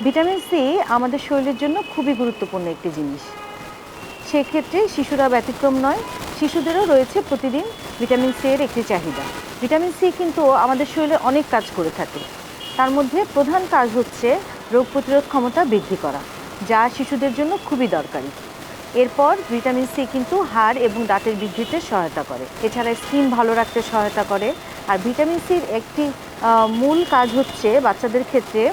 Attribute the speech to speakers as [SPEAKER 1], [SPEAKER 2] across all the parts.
[SPEAKER 1] Vitamin C আমাদের শরীরের জন্য খুবই গুরুত্বপূর্ণ একটি জিনিস। সেক্ষেত্রে শিশুরা ব্যতিক্রম নয়। শিশুদেরও রয়েছে প্রতিদিন ভিটামিন সি এর একটি চাহিদা। ভিটামিন সি কিন্তু আমাদের শরীরে অনেক কাজ করে থাকে। তার মধ্যে প্রধান কাজ হচ্ছে রোগ প্রতিরোধ ক্ষমতা বৃদ্ধি করা, যা শিশুদের জন্য খুবই দরকারি। এরপর ভিটামিন সি কিন্তু হাড় এবং দাঁতের বৃদ্ধিতে সহায়তা করে। এছাড়া স্কিন ভালো রাখতে সহায়তা করে। আর ভিটামিন সির একটি মূল কাজ হচ্ছে বাচ্চাদের ক্ষেত্রে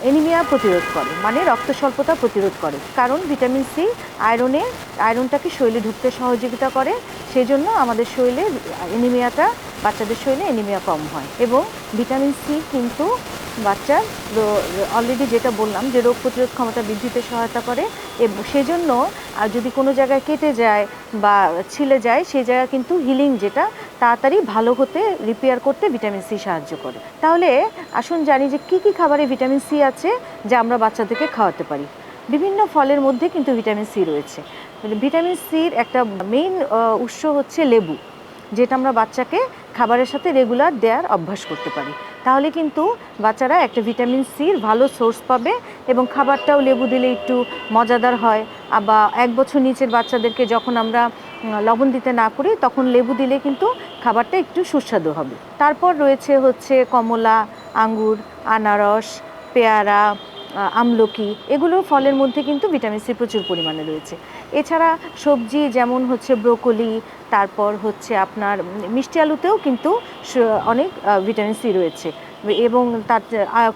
[SPEAKER 1] অ্যানিমিয়া প্রতিরোধ করে, মানে রক্ত স্বল্পতা প্রতিরোধ করে। কারণ ভিটামিন সি আয়রনটাকে শরীরে ঢুকতে সহযোগিতা করে। সেজন্য আমাদের শরীরে বাচ্চাদের শরীরে অ্যানিমিয়া কম হয়। এবং ভিটামিন সি কিন্তু বাচ্চার অলরেডি যেটা বললাম যে রোগ প্রতিরোধ ক্ষমতা বৃদ্ধিতে সহায়তা করে। এবং সেজন্য যদি কোনো জায়গায় কেটে যায় বা ছিলে যায়, সেই জায়গা কিন্তু হিলিং, যেটা তাড়াতাড়ি ভালো হতে, রিপেয়ার করতে ভিটামিন সি সাহায্য করে। তাহলে আসুন জানি যে কী কী খাবারে ভিটামিন সি আছে যা আমরা বাচ্চাদেরকে খাওয়াতে পারি। বিভিন্ন ফলের মধ্যে কিন্তু ভিটামিন সি রয়েছে। ভিটামিন সির একটা মেইন উৎস হচ্ছে লেবু, যেটা আমরা বাচ্চাকে খাবারের সাথে রেগুলার দেওয়ার অভ্যাস করতে পারি। তাহলে কিন্তু বাচ্চারা একটা ভিটামিন সির ভালো সোর্স পাবে এবং খাবারটাও লেবু দিলে একটু মজাদার হয়। আবার 1 বছর নিচের বাচ্চাদেরকে যখন আমরা লবণ দিতে না করি, তখন লেবু দিলে কিন্তু খাবারটা একটু সুস্বাদু হবে। তারপর রয়েছে হচ্ছে কমলা, আঙ্গুর, আনারস, পেয়ারা, আমলকি, এগুলো ফলের মধ্যে কিন্তু ভিটামিন সি প্রচুর পরিমাণে রয়েছে। এছাড়া সবজি যেমন হচ্ছে ব্রোকলি, তারপর হচ্ছে আপনার মিষ্টি আলুতেও কিন্তু অনেক ভিটামিন সি রয়েছে। এবং তার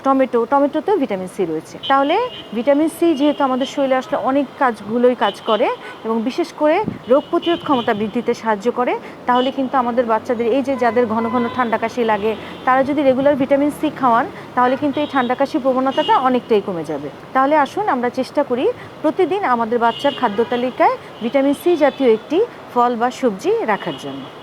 [SPEAKER 1] টমেটোতেও ভিটামিন সি রয়েছে। তাহলে ভিটামিন সি যেহেতু আমাদের শরীরে আসলে অনেক কাজগুলোই কাজ করে এবং বিশেষ করে রোগ প্রতিরোধ ক্ষমতা বৃদ্ধিতে সাহায্য করে, তাহলে কিন্তু আমাদের বাচ্চাদের, এই যে যাদের ঘন ঘন ঠান্ডা কাশি লাগে, তারা যদি রেগুলার ভিটামিন সি খাওয়ান, তাহলে কিন্তু এই ঠান্ডা কাশির প্রবণতাটা অনেকটাই কমে যাবে। তাহলে আসুন আমরা চেষ্টা করি প্রতিদিন আমাদের বাচ্চার খাদ্য তালিকায় ভিটামিন সি জাতীয় একটি ফল বা সবজি রাখার জন্য।